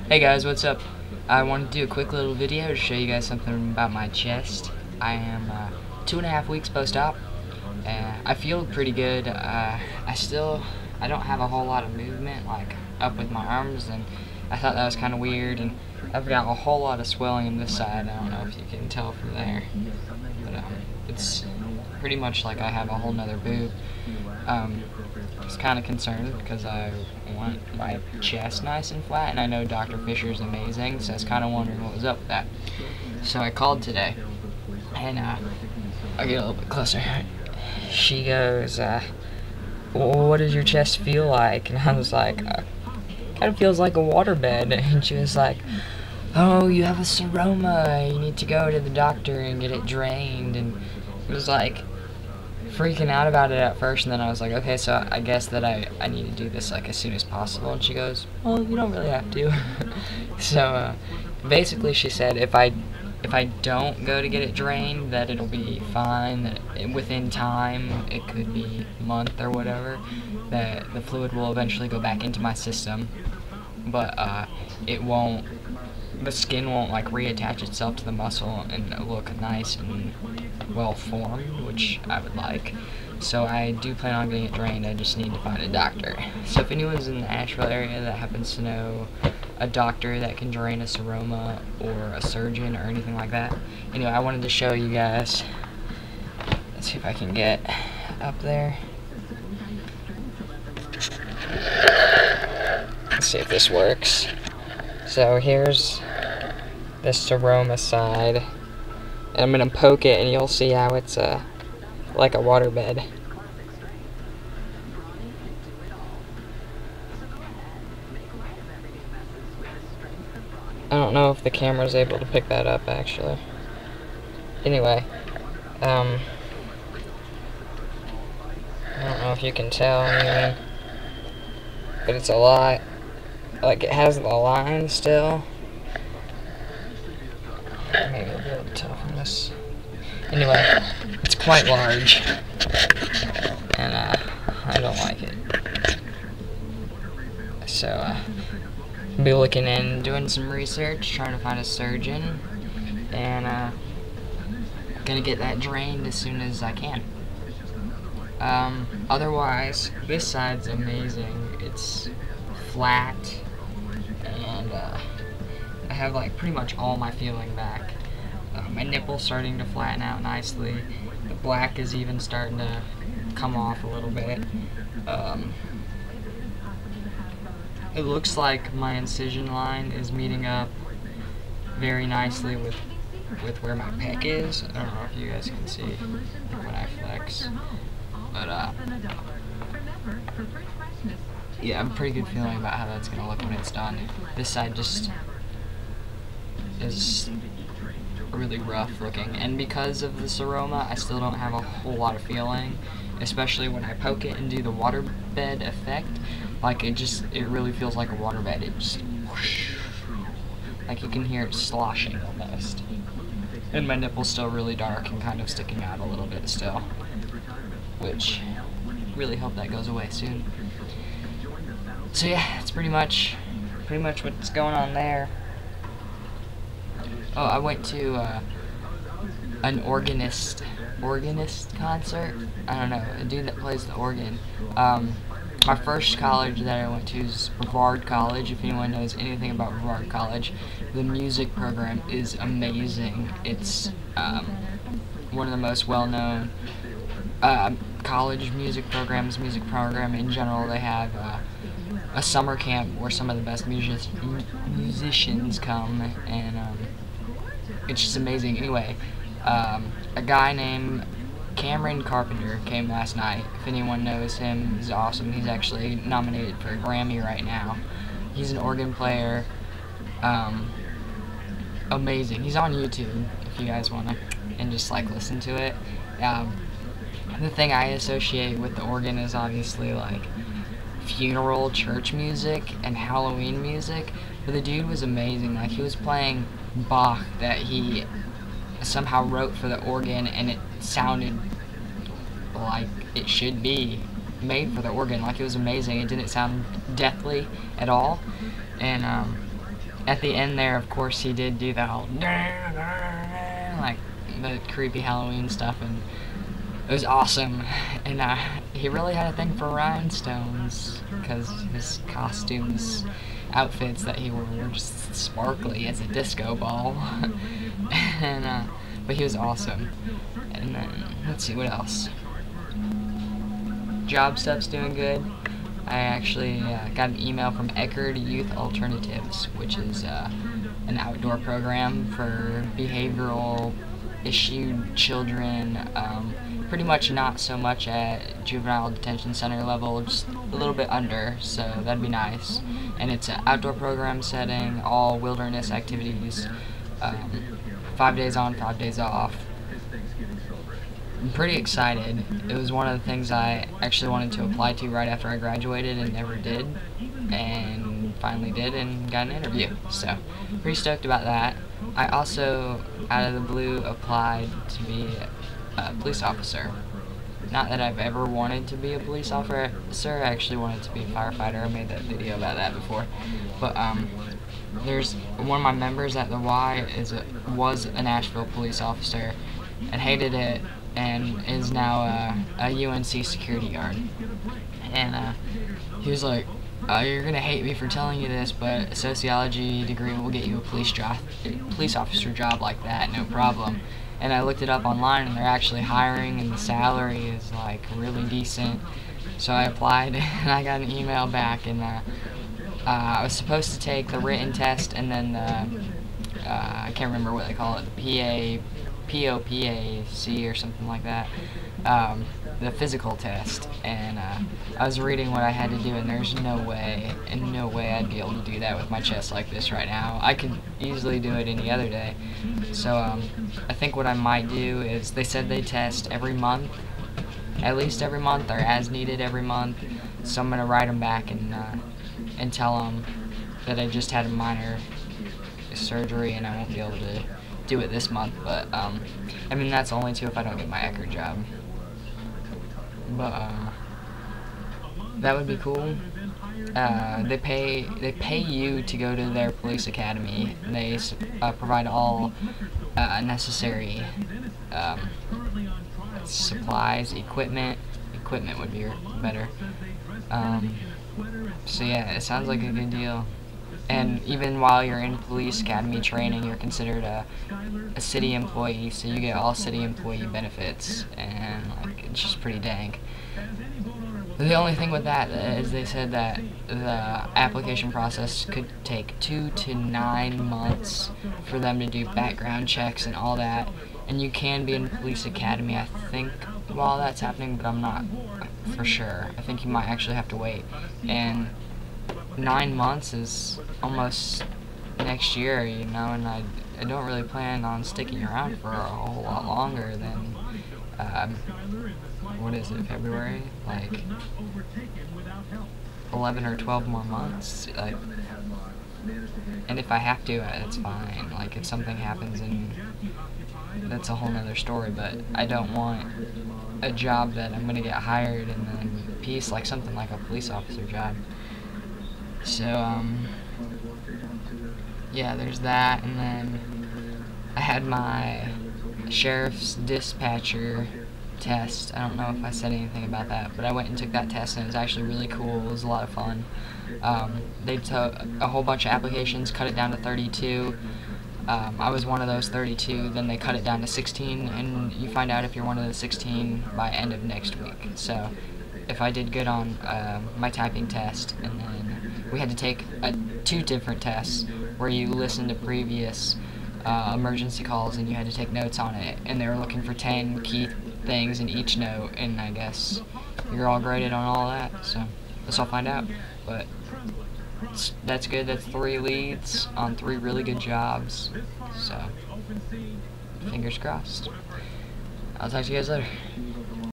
Hey guys, what's up? I wanted to do a quick little video to show you guys something about my chest. I am 2.5 weeks post-op. I feel pretty good. I don't have a whole lot of movement, like up with my arms, and I thought that was kind of weird. And I've got a whole lot of swelling on this side. I don't know if you can tell from there, but it's pretty much like I have a whole nother boob. I was kind of concerned because I want my chest nice and flat, and I know Dr. Fisher's amazing, so I was kind of wondering what was up with that. So I called today, and I'll get a little bit closer. She goes, well, what does your chest feel like? And I was like, kind of feels like a waterbed. And she was like, oh, you have a seroma, you need to go to the doctor and get it drained. And it was like freaking out about it at first, and then I was like, okay, so I guess that I need to do this like as soon as possible. And she goes, well, you don't really have to. So basically she said if I don't go to get it drained, that it'll be fine, that within time, it could be a month or whatever, that the fluid will eventually go back into my system, but the skin won't like reattach itself to the muscle and look nice and well formed, which I would like. So I do plan on getting it drained. I just need to find a doctor. So if anyone's in the Asheville area that happens to know a doctor that can drain a seroma, or a surgeon, or anything like that. Anyway, I wanted to show you guys. Let's see if I can get up there. Let's see if this works. So here's the seroma side, and I'm gonna poke it, and you'll see how it's like a waterbed. I don't know if the camera's able to pick that up, actually. Anyway, I don't know if you can tell anything, but it's a lot, like it has the line still. Maybe I'll be able to tell from this. Anyway, it's quite large, and I don't like it. So I'll be looking in, doing some research, trying to find a surgeon, and gonna get that drained as soon as I can. Otherwise, this side's amazing. It's flat, and I have like pretty much all my feeling back. My nipple's starting to flatten out nicely. The black is even starting to come off a little bit. It looks like my incision line is meeting up very nicely with where my pec is. I don't know if you guys can see when I flex, but yeah, I have a pretty good feeling about how that's gonna look when it's done. This side just is really rough looking, and because of the seroma, I still don't have a whole lot of feeling, especially when I poke it and do the waterbed effect. Like it really feels like a waterbed. It just whoosh, like you can hear it sloshing almost. And my nipple's still really dark and kind of sticking out a little bit still, which really hope that goes away soon. So yeah, it's pretty much what's going on there. Oh, I went to an organist concert. I don't know, a dude that plays the organ. My first college that I went to is Brevard College. If anyone knows anything about Brevard College, the music program is amazing. It's one of the most well-known college music programs, music program in general. They have a summer camp where some of the best musicians come, and it's just amazing. Anyway, a guy named Cameron Carpenter came last night. If anyone knows him, he's awesome. He's actually nominated for a Grammy right now. He's an organ player. Amazing. He's on YouTube if you guys want to and just like listen to it. The thing I associate with the organ is obviously like funeral church music and Halloween music, but the dude was amazing. Like he was playing Bach that he somehow wrote for the organ, and it sounded like it should be made for the organ. Like, it was amazing. It didn't sound deathly at all. And at the end there, of course, he did do the whole like the creepy Halloween stuff, and it was awesome. And he really had a thing for rhinestones, because his costumes, outfits that he wore were just sparkly as a disco ball. And but he was awesome. And then let's see what else. Job stuff's doing good. I actually got an email from Eckerd Youth Alternatives, which is an outdoor program for behavioral issued children, pretty much not so much at juvenile detention center level, just a little bit under, so that'd be nice. And it's an outdoor program setting, all wilderness activities, 5 days on, 5 days off. I'm pretty excited. It was one of the things I actually wanted to apply to right after I graduated and never did, and finally did and got an interview, so pretty stoked about that. I also, out of the blue, applied to be a police officer. Not that I've ever wanted to be a police officer, I actually wanted to be a firefighter. I made that video about that before. But there's one of my members at the Y was a Nashville police officer and hated it, and is now a UNC security guard. And he was like, you're gonna hate me for telling you this, but a sociology degree will get you a police officer job like that, no problem. And I looked it up online, and they're actually hiring, and the salary is like really decent. So I applied, and I got an email back, and I was supposed to take the written test, and then I can't remember what they call it, the POPAC or something like that, the physical test. And I was reading what I had to do, and there's no way I'd be able to do that with my chest like this right now. I could easily do it any other day. So I think what I might do is, they said they test every month, at least every month, or as needed every month. So I'm gonna write them back and tell them that I just had a minor surgery and I won't be able to do it this month. But I mean, that's only too if I don't get my Eckerd job. But that would be cool. They pay you to go to their police academy. They provide all necessary supplies, equipment would be better. So yeah, it sounds like a good deal. And even while you're in police academy training, you're considered a city employee, so you get all city employee benefits, and like, it's just pretty dang. The only thing with that is they said that the application process could take 2 to 9 months for them to do background checks and all that, and you can be in police academy, I think, while that's happening, but I'm not for sure. I think you might actually have to wait, and 9 months is almost next year, you know, and I don't really plan on sticking around for a whole lot longer than, what is it, February? Like 11 or 12 more months. Like, and if I have to, it's fine. Like, if something happens, and that's a whole nother story, but I don't want a job that I'm gonna get hired and then peace, like something like a police officer job. So yeah, there's that. And then I had my sheriff's dispatcher test. I don't know if I said anything about that, but I went and took that test, and it was actually really cool. It was a lot of fun. They took a whole bunch of applications, cut it down to 32. I was one of those 32, then they cut it down to 16, and you find out if you're one of the 16 by end of next week. So if I did good on my typing test, and then we had to take 2 different tests where you listen to previous emergency calls, and you had to take notes on it, and they were looking for 10 key things in each note, and I guess you're all graded on all that, so let's all find out. But that's good. That's 3 leads on 3 really good jobs, so fingers crossed. I'll talk to you guys later.